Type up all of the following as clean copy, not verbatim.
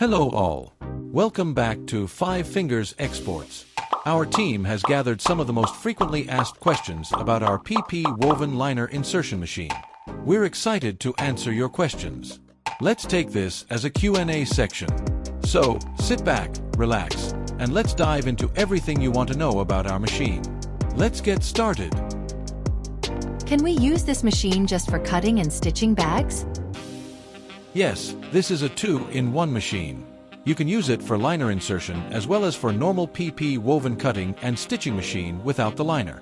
Hello all. Welcome back to Five Fingers Exports. Our team has gathered some of the most frequently asked questions about our PP woven liner insertion machine. We're excited to answer your questions. Let's take this as a Q&A section. So, sit back, relax, and let's dive into everything you want to know about our machine. Let's get started. Can we use this machine just for cutting and stitching bags? Yes, this is a two-in-one machine. You can use it for liner insertion as well as for normal PP woven cutting and stitching machine without the liner.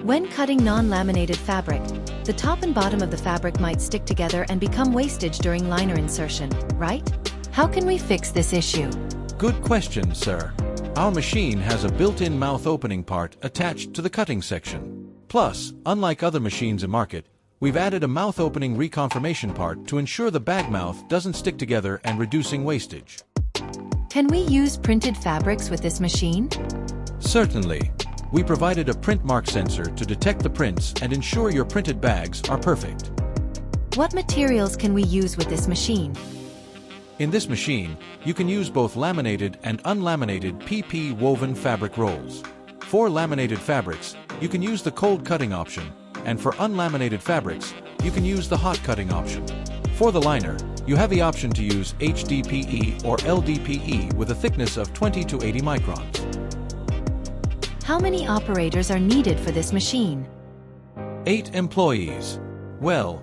When cutting non-laminated fabric, the top and bottom of the fabric might stick together and become wastage during liner insertion, right? How can we fix this issue? Good question, sir. Our machine has a built-in mouth opening part attached to the cutting section. Plus, unlike other machines in market, we've added a mouth opening reconfirmation part to ensure the bag mouth doesn't stick together and reducing wastage. Can we use printed fabrics with this machine? Certainly. We provided a print mark sensor to detect the prints and ensure your printed bags are perfect. What materials can we use with this machine? In this machine, you can use both laminated and unlaminated PP woven fabric rolls. For laminated fabrics, you can use the cold cutting option, and for unlaminated fabrics, you can use the hot cutting option. For the liner, you have the option to use HDPE or LDPE with a thickness of 20 to 80 microns. How many operators are needed for this machine? 8 employees. Well,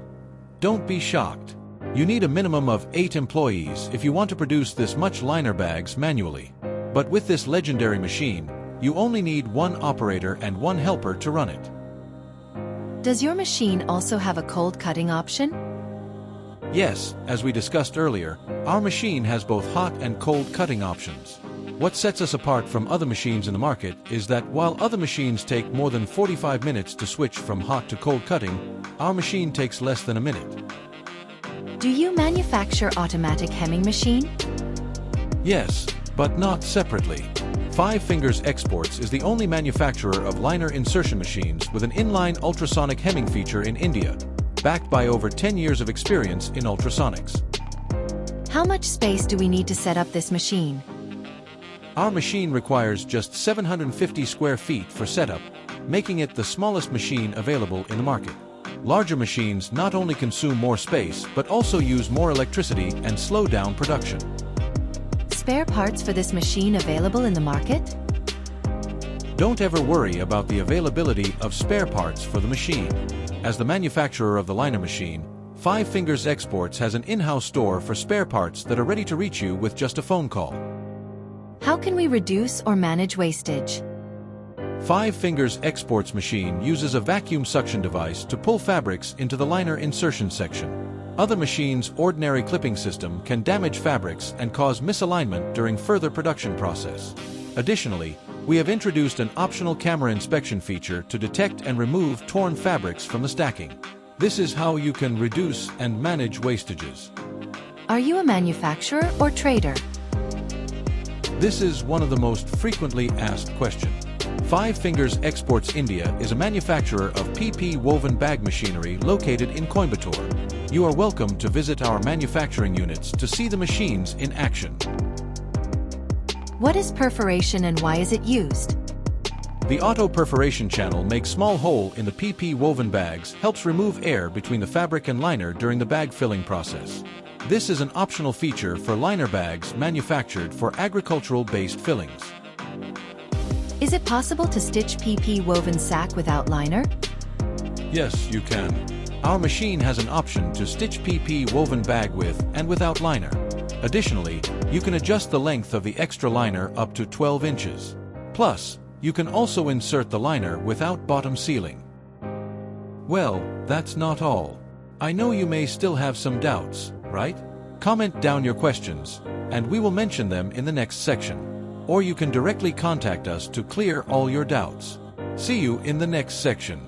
don't be shocked. You need a minimum of 8 employees if you want to produce this much liner bags manually. But with this legendary machine, you only need 1 operator and 1 helper to run it. Does your machine also have a cold cutting option? Yes, as we discussed earlier, our machine has both hot and cold cutting options. What sets us apart from other machines in the market is that while other machines take more than 45 minutes to switch from hot to cold cutting, our machine takes less than a minute. Do you manufacture automatic hemming machine? Yes, but not separately. Five Fingers Exports is the only manufacturer of liner insertion machines with an inline ultrasonic hemming feature in India, backed by over 10 years of experience in ultrasonics. How much space do we need to set up this machine? Our machine requires just 750 square feet for setup, making it the smallest machine available in the market. Larger machines not only consume more space but also use more electricity and slow down production. Spare parts for this machine available in the market? Don't ever worry about the availability of spare parts for the machine. As the manufacturer of the liner machine, Five Fingers Exports has an in-house store for spare parts that are ready to reach you with just a phone call. How can we reduce or manage wastage? Five Fingers Exports machine uses a vacuum suction device to pull fabrics into the liner insertion section. Other machines' ordinary clipping system can damage fabrics and cause misalignment during further production process. Additionally, we have introduced an optional camera inspection feature to detect and remove torn fabrics from the stacking. This is how you can reduce and manage wastages. Are you a manufacturer or trader? This is one of the most frequently asked questions. Five Fingers Exports India is a manufacturer of PP woven bag machinery located in Coimbatore. You are welcome to visit our manufacturing units to see the machines in action. What is perforation and why is it used? The auto perforation channel makes small hole in the PP woven bags, helps remove air between the fabric and liner during the bag filling process. This is an optional feature for liner bags manufactured for agricultural-based fillings. Is it possible to stitch PP woven sack without liner? Yes, you can. Our machine has an option to stitch PP woven bag with and without liner. Additionally, you can adjust the length of the extra liner up to 12 inches. Plus, you can also insert the liner without bottom sealing. Well, that's not all. I know you may still have some doubts, right? Comment down your questions, and we will mention them in the next section. Or you can directly contact us to clear all your doubts. See you in the next section.